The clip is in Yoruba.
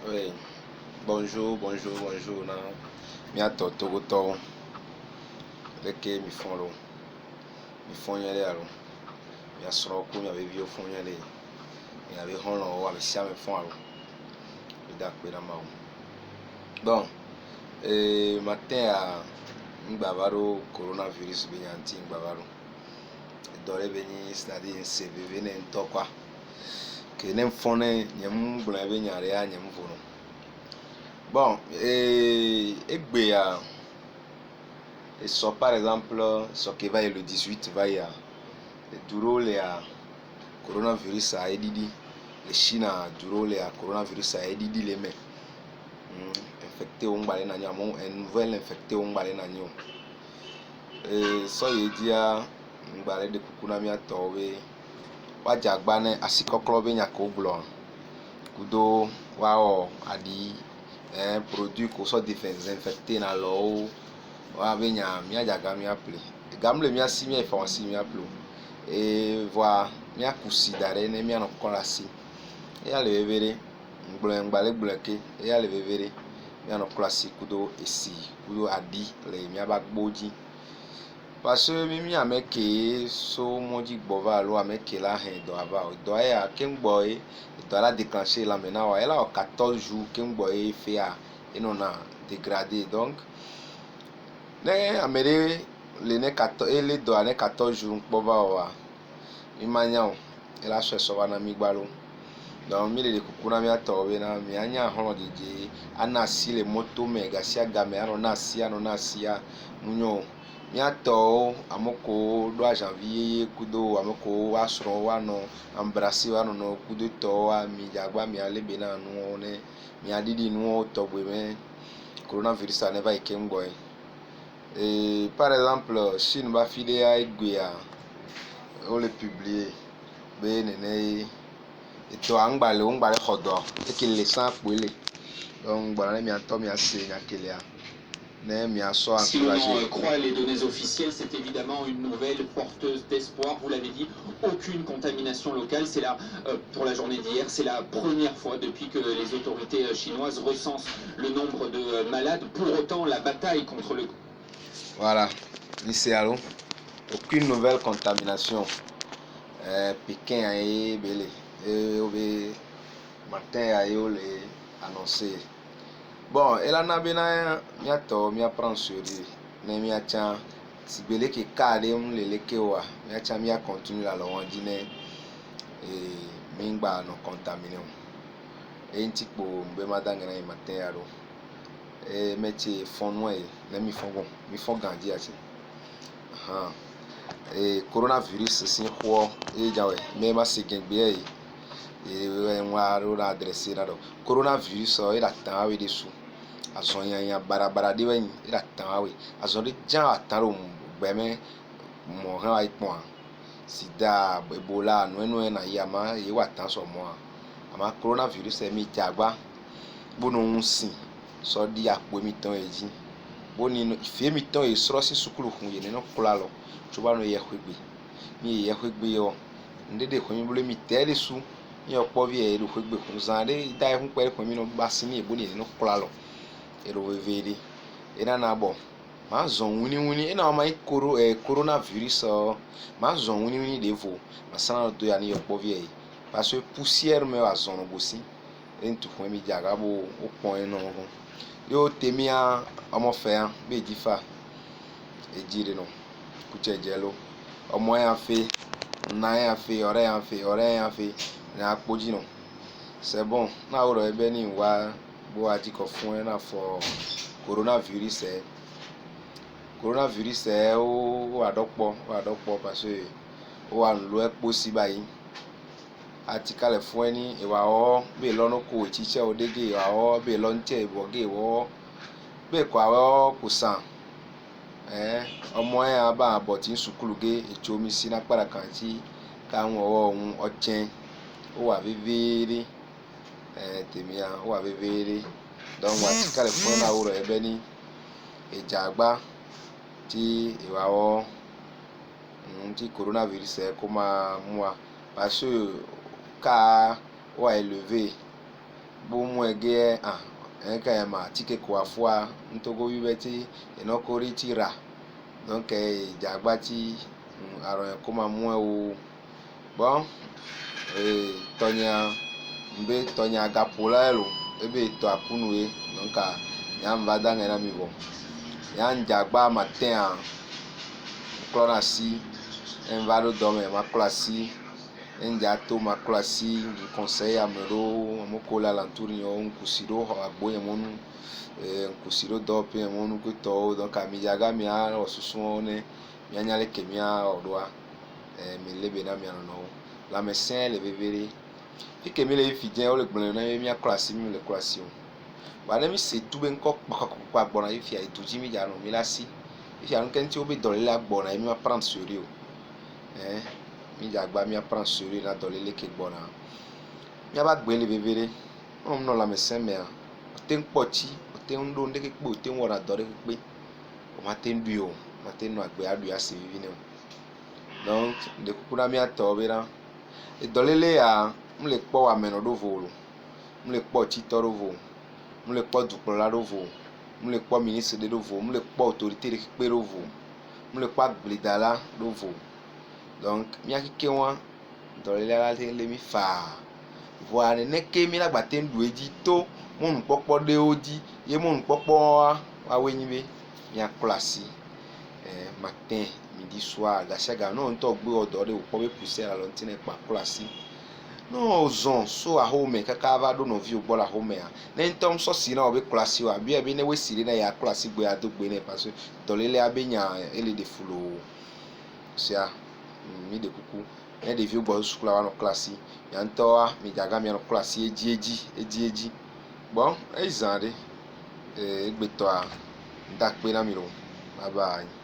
Oui, bonjour, bonjour, bonjour. Na mi ato togoto leke mi fon lo. Mi fon yele alo. Mi asro ko mi ave vi o fon yele. Mi ave hon lo o ave sia me fon alo. Mi da pe na ma o. Bon, matin a ngbavaro coronavirus be nyanti ngbavaro. Dore be ni c'est-à-dire CVV ne nto kwa. Ke ne fon ne nyem gbla be nyare a nyem vono. Bon, et so par exemple, ce qui va le 18 va y a duro le a coronavirus a edidi le China duro le a coronavirus a edidi le me infecté on balé na nyamo un nouvel infecté on balé na nyo so ye dia ngbalé de kukuna mi atowe wa jagbane asikoklo be nyako glo kudo wa o adi produit ko so désinfecté na lo wa be nya mi ajaga mi appelé gamle mi asi mi information mi appelé et voir mi akusi dare ne mi anokon asi e ale bevere ngbale gbleke e ale bevere mi anokon asi kudo esi kudo adi le mi abagboji parce que mi ameke so moji gbova lo ameke la hen do ava do ya kengbo e do la déclencher la maintenant wa ela 14 jours kengbo e fait a et non a dégradé donc ne amere le ne 14 ele do ane 14 jours gbova wa mi manya ela so wa na mi gbalo donc mi le kukuna mi atowe na mi anya hon jeje anasi le moto mega sia game anonasi a munyo mi ato amoko do a janvier kudo amoko asro wa no embrasser wa no kudo to wa mi jagba mi ale bena nu ne mi adidi nu to gbe me coronavirus a never ikem boy et par exemple Chine va filer a egbe a on le publier be nene eto angbale ongbale xodo ekele san pele donc ngbalé mi ato mi ase nyakele a Si l'on croit les données officielles, c'est évidemment une nouvelle porteuse d'espoir. Vous l'avez dit, aucune contamination locale. C'est là, pour la journée d'hier, c'est la première fois depuis que les autorités chinoises recensent le nombre de malades. Pour autant, la bataille contre le... Voilà, ici allô, aucune nouvelle contamination. Pékin a belé, et matin a eu annoncé. Bon, et là, mi apprend sur mi acha si belé que kade le lekewa mi acha mi a continue la longue dîner et mingba no contaminé et un tipo mbe madangana i matin alo et métier fond noir ne mi fond gandi achi et coronavirus sin ho e jawe me ma segengbe e nwa ro na adresse na do coronavirus o ira tan awe de su azonya barabara de wen ira tan awe azori jan ataro gbeme mo han ai pon sida ebola no na yama e wa tan so mo ama coronavirus e mi jagba bono unsin so di apo mi tan eji boni ife mi tan e sro si sukulu hun ye ne no kula lo tuba no ye hwegbe mi ye hwegbe yo ndede ko mi bole mi tele su mi opo vi e ru hwegbe kun zande dai hun pere ko mi no basi mi e boni ne no kula lo e ro vevere e na bo ma zon wuni e na ma coronavirus ma zon wuni de vo ma sana do ya ni opo vi e parce que poussière me wa zon gosi entu fún mi jaga bo o pon eno ho yo temia omo fe an be difa e jire no kuche jelo omo ya fe na ya fe ore ya fe na apoji no c'est bon na oro ebe ni wa bo atiko fún na for coronavirus o adopo parce que o an lo epo si bayi ati kale fún ẹni ìwà ọ bẹ́ẹ̀ lọ́nà kò ìtíṣẹ́ òdégé ìwà ọ bẹ́ẹ̀ lọ́ntẹ̀ ìwọ̀gé ìwọ́ bẹ́ẹ̀ kọ́ àwọ̀ kò sàn ọmọ ẹ̀ bá àbọ̀ tí ń sùkúlù gé ètò omi sí nápàdà kan tí káwọn ọwọ́ ohun ọ̀chẹ́ ó wà vévéré tèmi à ó wà vévéré dọ́nwó àti kale fún ẹ̀nà àwòrán ẹ̀bẹ́ ní ìjà àgbá tí ìwà ọ tí coronavirus kó máa mú wa parce que ka wa élevé bo mwege enka ya ma tike ko afua ntogo bibeti enoko ritira donc jagbati aron koma mwe o bon tonya mbe tonya gapola elo ebe to akunue donc ya mvada ngena mivo ya njagba matin clona si envado dome ma classe enjato ma classe conseil amero mokola lantournio un kusiro agboye monu kusiro do pe monu ko to donc amijaga mi a osusune mi anyale kemia odwa mi lebe na mi no la médecin le bébé et que mi le fidien o le gbon na mi classe mi le classe ba na mi se tu ben ko pa gbona ifi ai tu jimi ja no mi la si ifi an kan ti o be dole la gbona mi ma prendre sérieux mi jagba mi prendre sérieux na dole le ke gbona mi ba gbe le bébé on no la médecin mais o ten poti o ten ndo ndeke pe o ten wora dore pe o ma ten duo ma ten no agbe adu ya se vivi ne donc de kukuna mi ato bera e dolele ya mle kpo wa meno do volo mle kpo tito do vo mle kpo dupla do vo mle kpo ministre de do vo mle kpo autorité de pe do vo mle kpo agblidala do vo donc mi akike wa dolele la le mi fa voane ne ke mi la gba ten du eji to mon popo de oji ye mon popo wa wenyibe mi aklasi matin midi soir la chaga no nto gbe odore o pobe pousser la lontine pa classe no zon so a home kaka va do no vi o bola home a ne ntom so si na obe classe wa bi ne we sire na ya classe gbe adogbe ne parce dolele abenya ele de fulo sia mi de kuku e de vi o bo school wa no classe ya nto a mi jaga mi no classe eji bon e izande egbe to a ndak pe na mi ro bye bye.